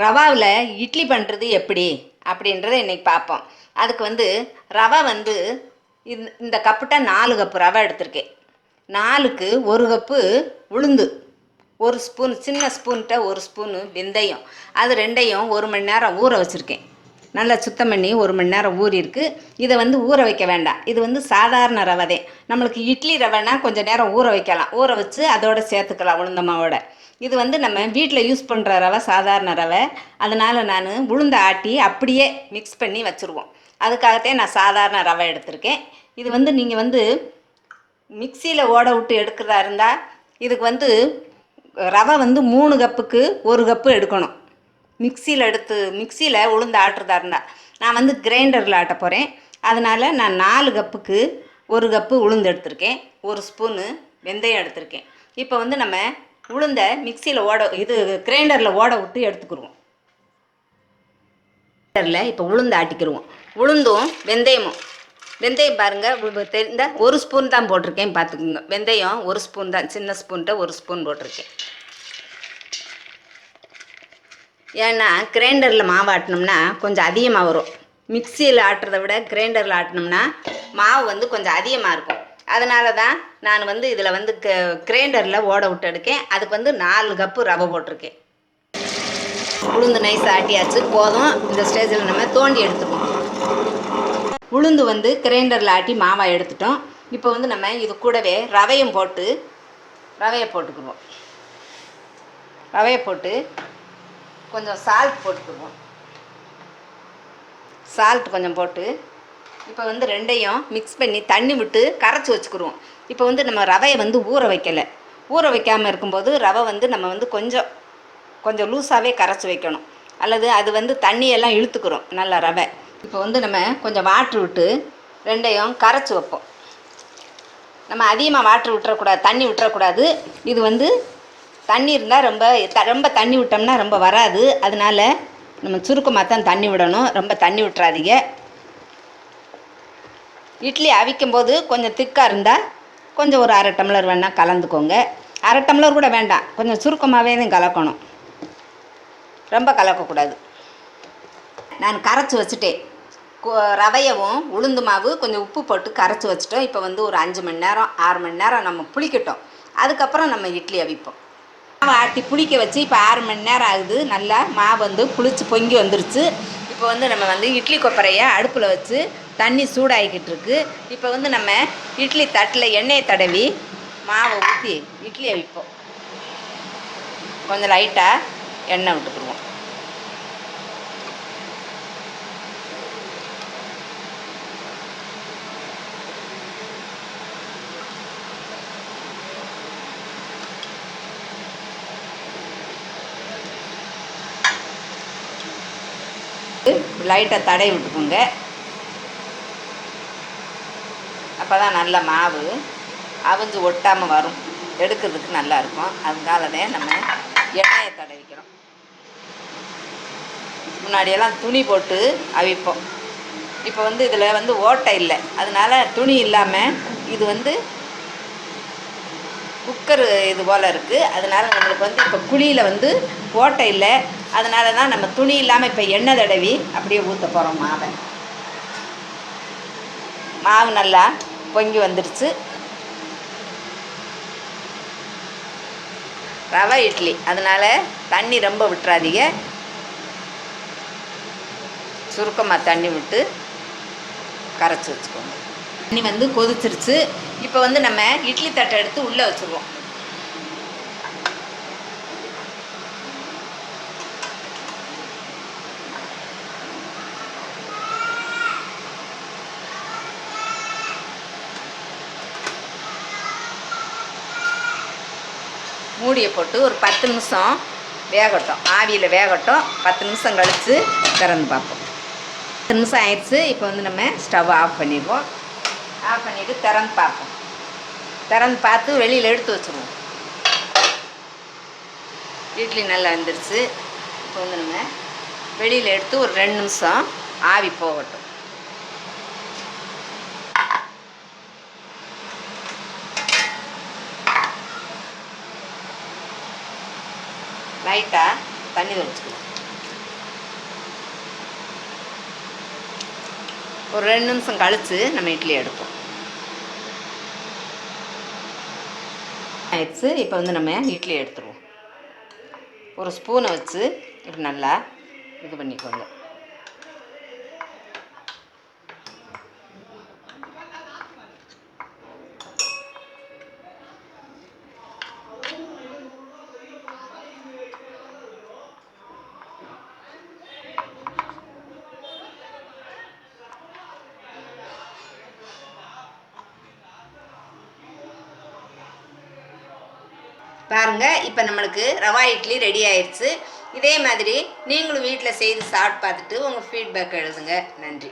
ரவாவில் இட்லி பண்ணுறது எப்படி அப்படின்றத இன்றைக்கி பார்ப்போம். அதுக்கு ரவை இந்த கப்புட்ட 4 கப்பு ரவை எடுத்திருக்கேன். 4க்கு 1 கப்பு உளுந்து, 1 ஸ்பூன் சின்ன ஸ்பூன்கிட்ட 1 ஸ்பூனு வெந்தயம், அது ரெண்டையும் 1 மணி நேரம் ஊற வச்சுருக்கேன். நல்லா சுத்தம் பண்ணி 1 மணி நேரம் ஊறிருக்கு. இதை ஊற வைக்க வேண்டாம். இது சாதாரண ரவை. நம்மளுக்கு இட்லி ரவைனா கொஞ்சம் நேரம் ஊற வைக்கலாம். ஊற வச்சு அதோடு சேர்த்துக்கலாம் உளுந்த மாவோட. இது நம்ம வீட்டில் யூஸ் பண்ணுற ரவை, சாதாரண ரவை. அதனால் நான் உளுந்த ஆட்டி அப்படியே மிக்ஸ் பண்ணி வச்சுருவோம். அதுக்காகத்தே நான் சாதாரண ரவை எடுத்திருக்கேன். இது நீங்கள் மிக்சியில் ஓட விட்டு எடுக்கிறதா இருந்தால் இதுக்கு ரவை 3 கப்புக்கு 1 கப்பு எடுக்கணும். மிக்சியில் உளுந்து ஆட்டுறதா இருந்தால் நான் கிரைண்டரில் ஆட்ட போகிறேன். அதனால் நான் 4 கப்புக்கு 1 கப்பு உளுந்து எடுத்திருக்கேன். 1 ஸ்பூனு வெந்தயம் எடுத்திருக்கேன். இப்போ நம்ம உளுந்தை மிக்சியில் கிரைண்டரில் ஓட விட்டு எடுத்துக்கிடுவோம். கிரைண்டரில் இப்போ உளுந்து ஆட்டிக்கிடுவோம். உளுந்தும் வெந்தயம் பாருங்கள், இந்த 1 ஸ்பூன் தான் போட்டிருக்கேன், பார்த்துக்குங்க. வெந்தயம் 1 ஸ்பூன் தான், சின்ன ஸ்பூன்கிட்ட 1 ஸ்பூன் போட்டிருக்கேன். ஏன்னா கிரைண்டரில் மாவு ஆட்டினோம்னா கொஞ்சம் அதிகமாக வரும். மிக்சியில் ஆட்டுறதை விட கிரைண்டரில் ஆட்டினோம்னா மாவு கொஞ்சம் அதிகமாக இருக்கும். அதனால தான் நான் இதில் கிரைண்டரில் ஓட விட்டு எடுக்கேன். அதுக்கு 4 கப்பு ரவை போட்டிருக்கேன். உளுந்து நைஸ் ஆட்டியாச்சு, போதும். இந்த ஸ்டேஜில் நம்ம தோண்டி எடுத்துக்குவோம். உளுந்து கிரைண்டரில் ஆட்டி மாவாக எடுத்துட்டோம். இப்போ நம்ம இது கூடவே ரவையை போட்டுக்குவோம். ரவையை போட்டு கொஞ்சம் சால்ட் போட்டுக்குவோம். சால்ட் கொஞ்சம் போட்டு இப்போ ரெண்டையும் மிக்ஸ் பண்ணி தண்ணி விட்டு கரைச்சி வச்சுக்கிடுவோம். இப்போ நம்ம ரவையை ஊற வைக்கலை. ஊற வைக்காமல் இருக்கும்போது ரவை நம்ம கொஞ்சம் லூஸாகவே கரைச்சி வைக்கணும். அல்லது அது தண்ணியெல்லாம் இழுத்துக்கிறோம் நல்லா ரவை. இப்போ நம்ம கொஞ்சம் வாட்ரு விட்டு ரெண்டையும் கரைச்சி வைப்போம். நம்ம அதிகமாக வாட்ரு விட்டுறக்கூடாது, தண்ணி விட்டுறக்கூடாது. இது தண்ணி இருந்தால் ரொம்ப தண்ணி விட்டோம்னா ரொம்ப வராது. அதனால் நம்ம சுருக்கமாக தான் தண்ணி விடணும், ரொம்ப தண்ணி விட்டுறாதீங்க. இட்லி அவிக்கும்போது கொஞ்சம் திக்காக இருந்தால் கொஞ்சம் ஒரு 1/2 டம்ளர் வேணால் கலந்துக்கோங்க. 1/2 டம்ளர் கூட வேண்டாம், கொஞ்சம் சுருக்கமாகவே தான் கலக்கணும், ரொம்ப கலக்கக்கூடாது. நான் கரைச்சி வச்சுட்டேன். ரவையவும் உளுந்து மாவு கொஞ்சம் உப்பு போட்டு கரைச்சி வச்சுட்டோம். இப்போ ஒரு 5 மணி நேரம் 6 மணி நேரம் நம்ம புளிக்கட்டும். அதுக்கப்புறம் நம்ம இட்லி அவிப்போம். மாவை ஆட்டி புளிக்க வச்சு இப்போ 6 மணி நேரம் ஆகுது. நல்லா மாவு புளிச்சு பொங்கி வந்துருச்சு. இப்போ நம்ம இட்லி கொப்பரையை அடுப்பில் வச்சு தண்ணி சூடாகிக்கிட்டு இருக்கு. இப்போ நம்ம இட்லி தட்டில் எண்ணெயை தடவி மாவை ஊற்றி இட்லி அவிப்போம். கொஞ்சம் லைட்டாக எண்ணெய் விட்டுக்குருவோம். லைட்டாக தடவி விட்டுக்கோங்க. அப்போ தான் நல்ல மாவு அவிஞ்சு ஒட்டாமல் வரும், எடுக்கிறதுக்கு நல்லாயிருக்கும். அதனால தான் நம்ம எண்ணெயை தடவிக்கிறோம். முன்னாடியெல்லாம் துணி போட்டு அவிப்போம். இப்போ இதில் ஓட்டை இல்லை, அதனால் துணி இல்லாமல் இது குக்கர் இது போல் இருக்குது. அதனால் நம்மளுக்கு இப்போ குழியில் ஓட்டை இல்லை. அதனால தான் நம்ம துணி இல்லாமல் இப்போ எண்ணெய் தடவி அப்படியே ஊற்ற போகிறோம் மாவை. மாவு நல்லா பொங்கி வந்துடுச்சு. ரவை இட்லி, அதனால் தண்ணி ரொம்ப விட்டுறாதீங்க, சுருக்கமாக தண்ணி விட்டு கரைச்சி வச்சுக்கோங்க. தண்ணி கொதிச்சிருச்சு. இப்போ நம்ம இட்லி தட்டை எடுத்து உள்ளே வச்சுருவோம். மூடியை போட்டு ஒரு 10 நிமிஷம் வேகட்டும், ஆவியில் வேகட்டும். 10 நிமிஷம் கழித்து திறந்து பார்ப்போம். 10 நிமிஷம் ஆயிடுச்சு. இப்போ நம்ம ஸ்டவ் ஆஃப் பண்ணிடுவோம். ஆஃப் பண்ணிவிட்டு திறந்து பார்ப்போம். திறந்து பார்த்து வெளியில் எடுத்து வச்சுருவோம். இட்லி நல்லா வந்துடுச்சு. இப்போ நம்ம வெளியில் எடுத்து ஒரு 2 நிமிஷம் ஆவி போகட்டும். லைட்டாக தண்ணி தெளிச்சுக்கலாம். ஒரு 2 நிமிஷம் கழித்து நம்ம இட்லி எடுப்போம். ஆயிடுச்சு. இப்போ வந்து நம்ம இட்லி எடுத்துருவோம். ஒரு ஸ்பூனை வச்சு இப்படி நல்லா இது பண்ணிக்கோங்க. பாருங்கள், இப்போ நம்மளுக்கு ரவா இட்லி ரெடி ஆயிடுச்சு. இதே மாதிரி நீங்களும் வீட்டில் செய்து சாப்பிட்டு பார்த்துட்டு உங்கள் ஃபீட்பேக் எழுதுங்க. நன்றி.